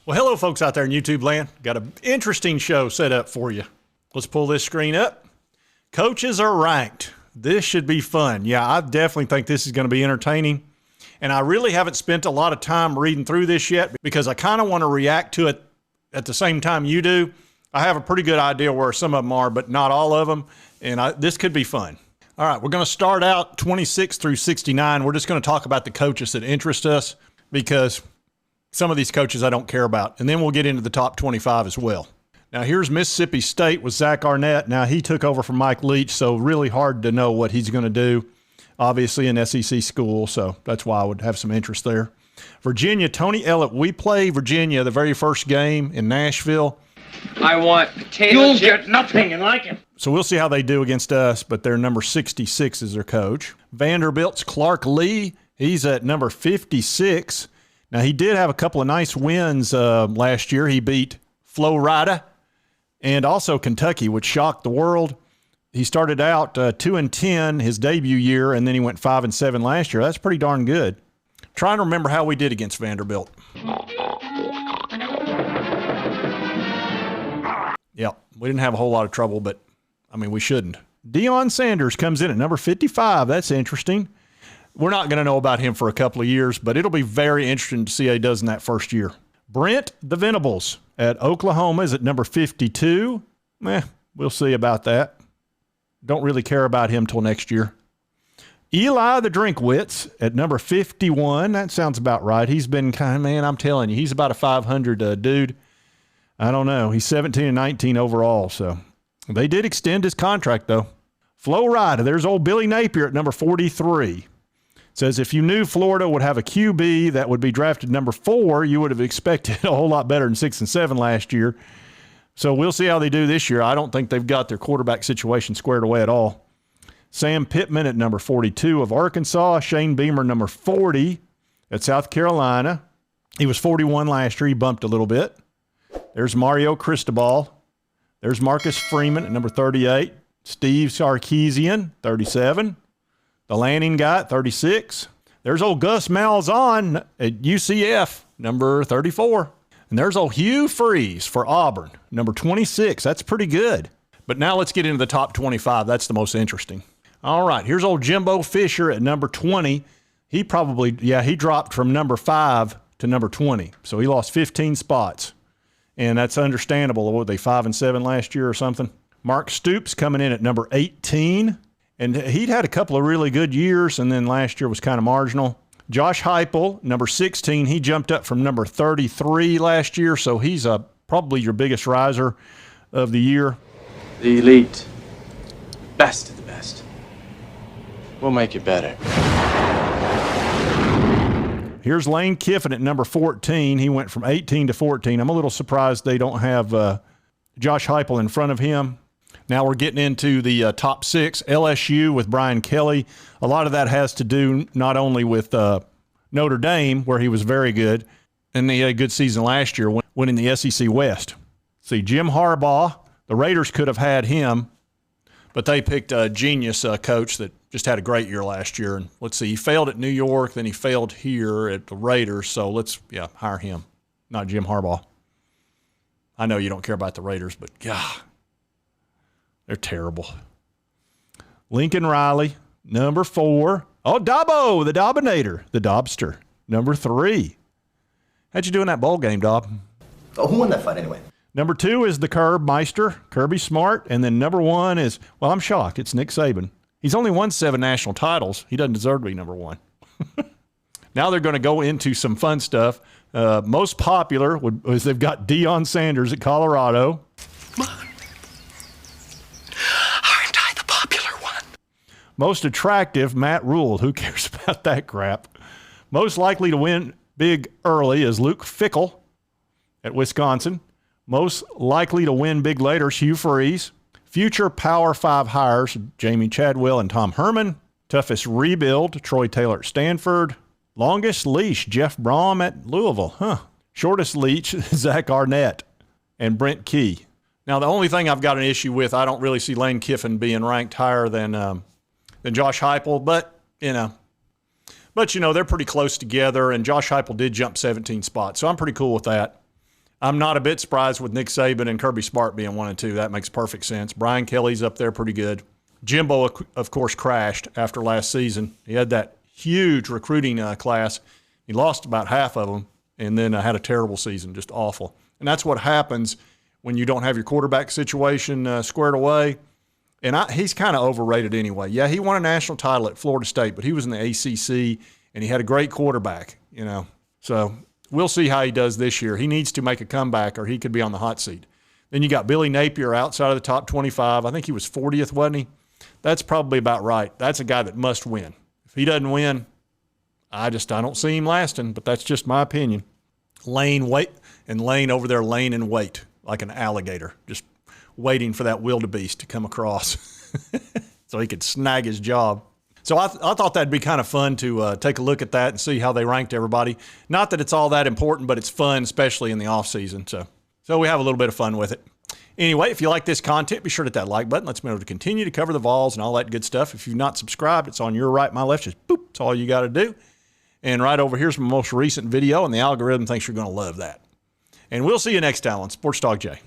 Well, hello, folks out there in YouTube land. Got an interesting show set up for you. Let's pull this screen up. Coaches are ranked. This should be fun. Yeah, I definitely think this is going to be entertaining. And I really haven't spent a lot of time reading through this yet because I kind of want to react to it at the same time you do. I have a pretty good idea where some of them are, but not all of them. And this could be fun. All right, we're going to start out 26 through 69. We're just going to talk about the coaches that interest us because some of these coaches I don't care about. And then we'll get into the top 25 as well. Now, here's Mississippi State with Zach Arnett. Now, he took over from Mike Leach, so really hard to know what he's going to do. Obviously, an SEC school, so that's why I would have some interest there. Virginia, Tony Ellett. We play Virginia the very first game in Nashville. I want potato You'll chips. get nothing and like it. So we'll see how they do against us, but they're number 66 as their coach. Vanderbilt's Clark Lee. He's at number 56. Now, he did have a couple of nice wins last year. He beat Florida and also Kentucky, which shocked the world. He started out 2-10 his debut year, and then he went 5-7 last year. That's pretty darn good. Trying to remember how we did against Vanderbilt. Yeah, we didn't have a whole lot of trouble, but, I mean, we shouldn't. Deion Sanders comes in at number 55. That's interesting. We're not going to know about him for a couple of years, but it'll be very interesting to see how he does in that first year. Brent the Venables at Oklahoma is at number 52. We'll see about that. Don't really care about him till next year. Eli the Drinkwitz at number 51. That sounds about right. He's been man, I'm telling you, he's about a 500 dude. I don't know. He's 17-19 overall, so they did extend his contract, though. Flo Rida, there's old Billy Napier at number 43. Says if you knew Florida would have a QB that would be drafted number 4, you would have expected a whole lot better than 6 and 7 last year. So we'll see how they do this year. I don't think they've got their quarterback situation squared away at all. Sam Pittman at number 42 of Arkansas. Shane Beamer, number 40 at South Carolina. He was 41 last year. He bumped a little bit. There's Mario Cristobal. There's Marcus Freeman at number 38. Steve Sarkisian, 37. The Lanning guy at 36. There's old Gus Malzahn at UCF, number 34. And there's old Hugh Freeze for Auburn, number 26. That's pretty good. But now let's get into the top 25. That's the most interesting. All right, here's old Jimbo Fisher at number 20. He dropped from number 5 to number 20. So he lost 15 spots. And that's understandable. What were they, 5-7 last year or something? Mark Stoops coming in at number 18. And he'd had a couple of really good years, and then last year was kind of marginal. Josh Heupel, number 16, he jumped up from number 33 last year, so he's probably your biggest riser of the year. The elite, best of the best. We'll make it better. Here's Lane Kiffin at number 14. He went from 18 to 14. I'm a little surprised they don't have Josh Heupel in front of him. Now we're getting into the top 6. LSU with Brian Kelly. A lot of that has to do not only with Notre Dame, where he was very good, and he had a good season last year, winning the SEC West. See, Jim Harbaugh, the Raiders could have had him, but they picked a genius coach that just had a great year last year. And let's see, he failed at New York, then he failed here at the Raiders, so let's hire him, not Jim Harbaugh. I know you don't care about the Raiders, but God, they're terrible. Lincoln Riley, number 4. Oh, Dobbo, the Dobbinator, the Dobster, number 3. How'd you do in that bowl game, Dob? Oh, who won that fight anyway? Number 2 is the Curb Meister, Kirby Smart. And then number 1 is, well, I'm shocked. It's Nick Saban. He's only won 7 national titles. He doesn't deserve to be number 1. Now they're going to go into some fun stuff. Most popular is they've got Deion Sanders at Colorado. Most attractive, Matt Rule. Who cares about that crap? Most likely to win big early is Luke Fickell at Wisconsin. Most likely to win big later is Hugh Freeze. Future Power 5 hires, Jamie Chadwell and Tom Herman. Toughest rebuild, Troy Taylor at Stanford. Longest leash, Jeff Brom at Louisville. Shortest leash, Zach Arnett and Brent Key. Now, the only thing I've got an issue with, I don't really see Lane Kiffin being ranked higher than Josh Heupel, but they're pretty close together, and Josh Heupel did jump 17 spots, so I'm pretty cool with that. I'm not a bit surprised with Nick Saban and Kirby Smart being 1 and 2. That makes perfect sense. Brian Kelly's up there pretty good. Jimbo, of course, crashed after last season. He had that huge recruiting class. He lost about half of them and then had a terrible season, just awful. And that's what happens when you don't have your quarterback situation squared away. And he's kind of overrated anyway. Yeah, he won a national title at Florida State, but he was in the ACC, and he had a great quarterback, you know. So we'll see how he does this year. He needs to make a comeback or he could be on the hot seat. Then you got Billy Napier outside of the top 25. I think he was 40th, wasn't he? That's probably about right. That's a guy that must win. If he doesn't win, I don't see him lasting, but that's just my opinion. Lane over there laying in wait like an alligator, just waiting for that wildebeest to come across so he could snag his job. So I thought that'd be kind of fun to take a look at that and see how they ranked everybody. Not that it's all that important, but it's fun, especially in the off season. So we have a little bit of fun with it. Anyway, if you like this content, be sure to hit that like button. Let's be able to continue to cover the Vols and all that good stuff. If you've not subscribed, it's on your right, my left. Just boop, that's all you got to do. And right over here's my most recent video, and the algorithm thinks you're going to love that. And we'll see you next time on Sports Talk Jay.